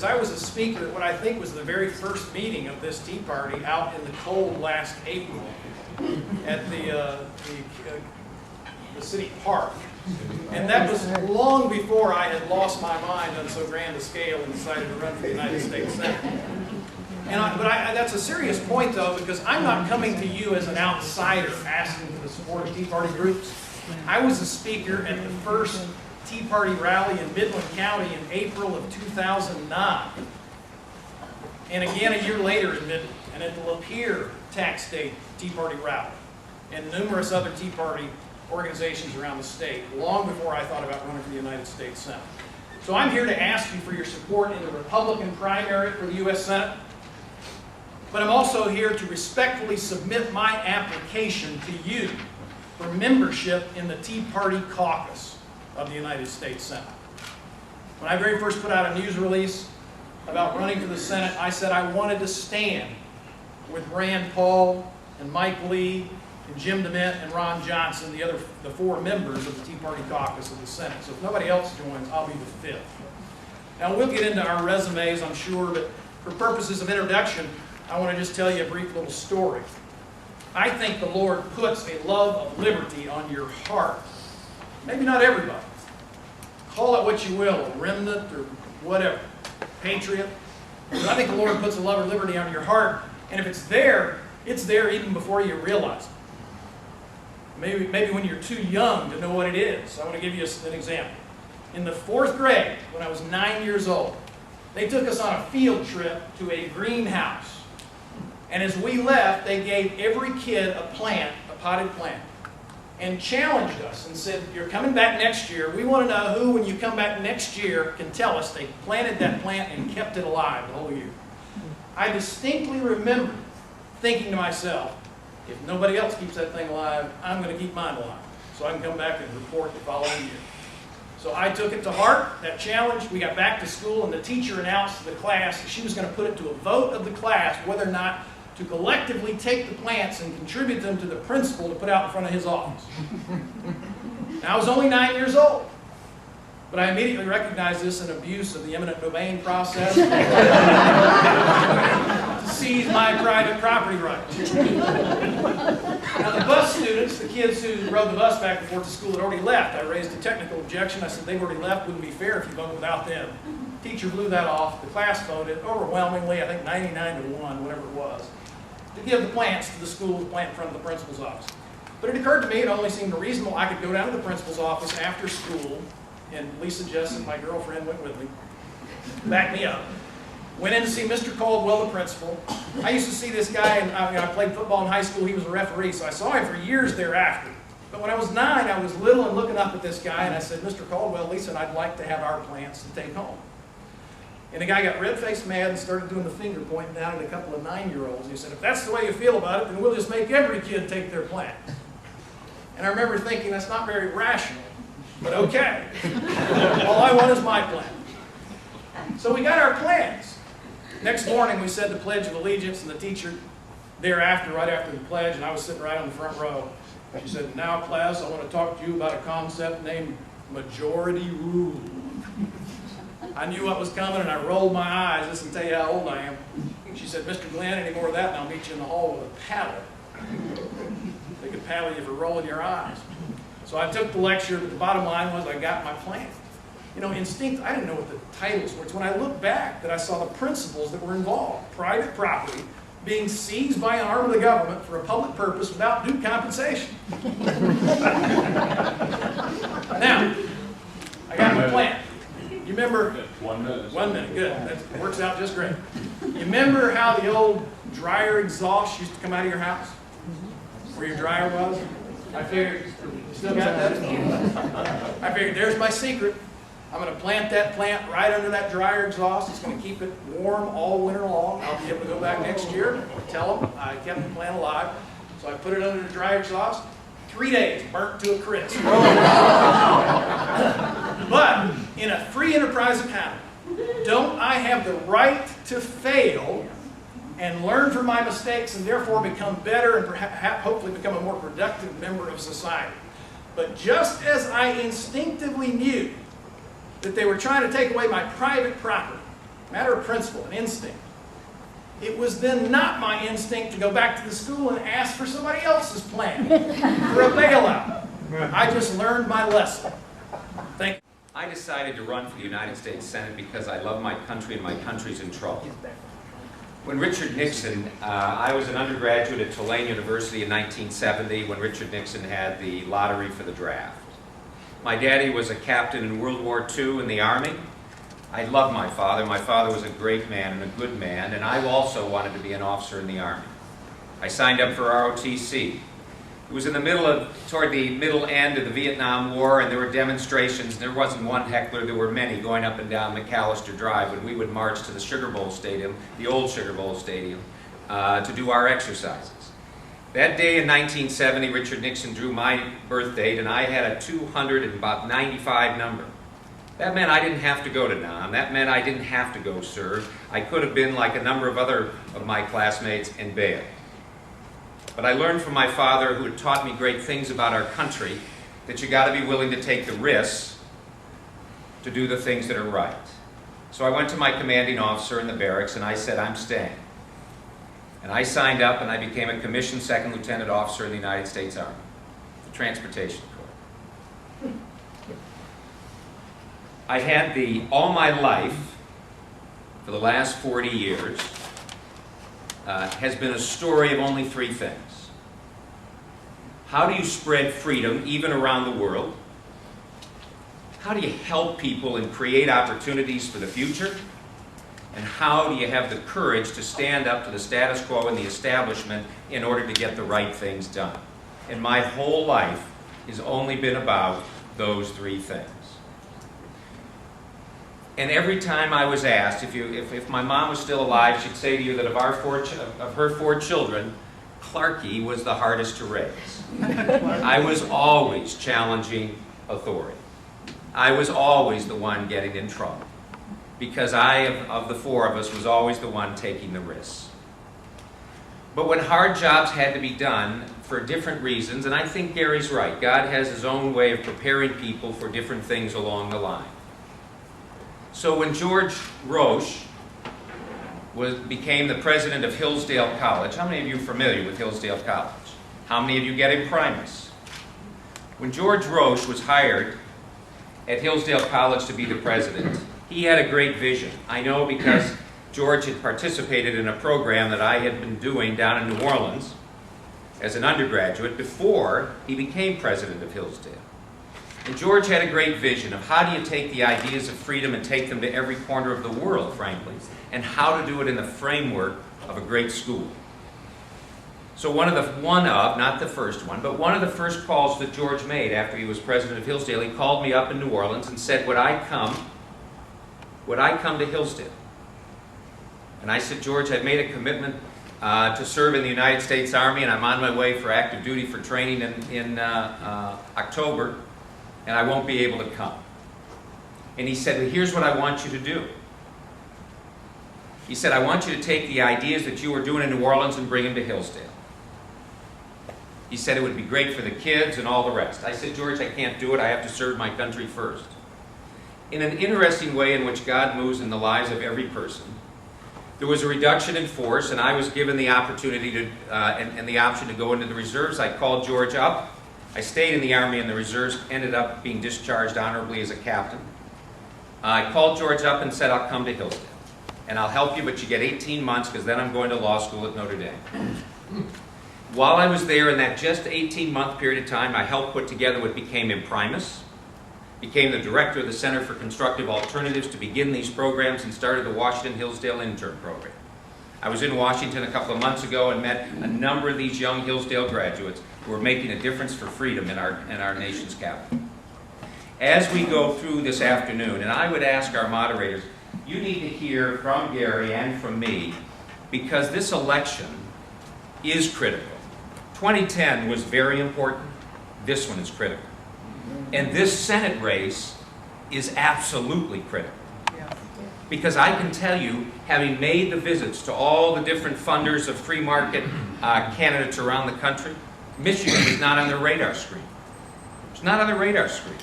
I was a speaker at what I think was the very first meeting of this Tea Party out in the cold last April at the city park. And that was long before I had lost my mind on so grand a scale and decided to run for the United States Senate. But that's a serious point, though, because I'm not coming to you as an outsider asking for the support of Tea Party groups. I was a speaker at the first Tea Party rally in Midland County in April of 2009. And again a year later in Midland, and at the Lapeer Tax Day Tea Party rally, and numerous other Tea Party organizations around the state, long before I thought about running for the United States Senate. So I'm here to ask you for your support in the Republican primary for the U.S. Senate, but I'm also here to respectfully submit my application to you for membership in the Tea Party caucus of the United States Senate. When I very first put out a news release about running for the Senate, I said I wanted to stand with Rand Paul and Mike Lee and Jim DeMint and Ron Johnson, the four members of the Tea Party caucus of the Senate. So if nobody else joins, I'll be the fifth. Now we'll get into our resumes, I'm sure, but for purposes of introduction, I want to just tell you a brief little story. I think the Lord puts a love of liberty on your heart. Maybe not everybody. Call it what you will, a remnant or whatever, patriot. But I think the Lord puts a love of liberty on your heart, and if it's there even before you realize it. Maybe when you're too young to know what it is. I want to give you an example. In the 4th grade, when I was 9 years old, they took us on a field trip to a greenhouse. And as we left, they gave every kid a plant, a potted plant, and challenged us and said, you're coming back next year. We want to know who, when you come back next year, can tell us they planted that plant and kept it alive the whole year. I distinctly remember thinking to myself, if nobody else keeps that thing alive, I'm going to keep mine alive, so I can come back and report the following year. So I took it to heart, that challenge. We got back to school, and the teacher announced to the class that she was going to put it to a vote of the class whether or not to collectively take the plants and contribute them to the principal to put out in front of his office. Now, I was only 9 years old, but I immediately recognized this an abuse of the eminent domain process to seize my private property rights. Now, the bus students, the kids who rode the bus back and forth to school, had already left. I raised a technical objection. I said they've already left. Wouldn't be fair if you voted without them. The teacher blew that off. The class voted overwhelmingly, I think 99-1, whatever it was, to give the plants to the school to plant in front of the principal's office. But it occurred to me, it only seemed reasonable, I could go down to the principal's office after school, and Lisa Jessen, my girlfriend, went with me, backed me up. Went in to see Mr. Caldwell, the principal. I used to see this guy, and I played football in high school. He was a referee, so I saw him for years thereafter. But when I was 9, I was little and looking up at this guy, and I said, Mr. Caldwell, Lisa and I'd like to have our plants to take home. And the guy got red-faced mad and started doing the finger pointing down at a couple of 9-year-olds. And he said, if that's the way you feel about it, then we'll just make every kid take their plant. And I remember thinking, that's not very rational, but okay. All I want is my plant. So we got our plants. Next morning, we said the Pledge of Allegiance, and the teacher thereafter, right after the pledge, and I was sitting right on the front row, she said, now, class, I want to talk to you about a concept named majority rule. I knew what was coming, and I rolled my eyes. This will tell you how old I am. She said, Mr. Glenn, any more of that, and I'll meet you in the hall with a paddle. They could paddle you for rolling your eyes. So I took the lecture, but the bottom line was I got my plant. You know, instinct, I didn't know what the titles were. It's when I looked back that I saw the principles that were involved. Private property being seized by an arm of the government for a public purpose without due compensation. Now, I got my plant. You remember? 1 minute. 1 minute, good. That works out just great. You remember how the old dryer exhaust used to come out of your house? Where your dryer was? I figured, you still got that? I figured, there's my secret. I'm going to plant that plant right under that dryer exhaust. It's going to keep it warm all winter long. I'll be able to go back next year and tell them I kept the plant alive. So I put it under the dryer exhaust. 3 days, burnt to a crisp. But in a free enterprise economy, don't I have the right to fail and learn from my mistakes and therefore become better and perhaps hopefully become a more productive member of society? But just as I instinctively knew that they were trying to take away my private property matter of principle, an instinct. It was then not my instinct to go back to the school and ask for somebody else's plan for a bailout. I just learned my lesson. Thank you. I decided to run for the United States Senate because I love my country and my country's in trouble. When Richard Nixon, I was an undergraduate at Tulane University in 1970 when Richard Nixon had the lottery for the draft. My daddy was a captain in World War II in the Army. I love my father. My father was a great man and a good man, and I also wanted to be an officer in the Army. I signed up for ROTC. It was in the toward the middle end of the Vietnam War, and there were demonstrations. There wasn't one heckler, there were many going up and down McAllister Drive when we would march to the Sugar Bowl Stadium, the old Sugar Bowl Stadium, to do our exercises. That day in 1970, Richard Nixon drew my birth date, and I had a 295 number. That meant I didn't have to go to Nam. That meant I didn't have to go serve. I could have been like a number of other of my classmates and bailed. But I learned from my father, who had taught me great things about our country, that you got to be willing to take the risks to do the things that are right. So I went to my commanding officer in the barracks and I said, I'm staying. And I signed up and I became a commissioned second lieutenant officer in the United States Army, the Transportation Corps. I had all my life, for the last 40 years, has been a story of only three things. How do you spread freedom even around the world? How do you help people and create opportunities for the future? And how do you have the courage to stand up to the status quo and the establishment in order to get the right things done? And my whole life has only been about those three things. And every time I was asked, if my mom was still alive, she'd say to you that of her four children, Clarky was the hardest to raise. I was always challenging authority. I was always the one getting in trouble. Because of the four of us, was always the one taking the risks. But when hard jobs had to be done for different reasons, and I think Gary's right, God has His own way of preparing people for different things along the line. So when George Roche became the president of Hillsdale College, how many of you are familiar with Hillsdale College? How many of you get in Primus? When George Roche was hired at Hillsdale College to be the president, he had a great vision. I know because George had participated in a program that I had been doing down in New Orleans as an undergraduate before he became president of Hillsdale. And George had a great vision of how do you take the ideas of freedom and take them to every corner of the world, frankly, and how to do it in the framework of a great school. So not the first one, but one of the first calls that George made after he was president of Hillsdale, he called me up in New Orleans and said, would I come to Hillsdale? And I said, George, I've made a commitment to serve in the United States Army, and I'm on my way for active duty for training in October, and I won't be able to come. And he said, well, here's what I want you to do. He said, I want you to take the ideas that you were doing in New Orleans and bring them to Hillsdale. He said it would be great for the kids and all the rest. I said, George, I can't do it. I have to serve my country first. In an interesting way in which God moves in the lives of every person, there was a reduction in force, and I was given the opportunity to and the option to go into the reserves. I called George up. I stayed in the Army and the reserves, ended up being discharged honorably as a captain. I called George up and said, I'll come to Hillsdale. And I'll help you, but you get 18 months because then I'm going to law school at Notre Dame. While I was there in that just 18-month period of time, I helped put together what became Imprimus, became the director of the Center for Constructive Alternatives to begin these programs, and started the Washington Hillsdale Intern Program. I was in Washington a couple of months ago and met a number of these young Hillsdale graduates who are making a difference for freedom in our nation's capital. As we go through this afternoon, and I would ask our moderators, you need to hear from Gary and from me, because this election is critical. 2010 was very important. This one is critical. And this Senate race is absolutely critical. Because I can tell you, having made the visits to all the different funders of free market candidates around the country, Michigan is not on their radar screen. It's not on the radar screen.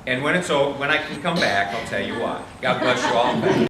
And when it's over, when I can come back, I'll tell you why. God bless you all.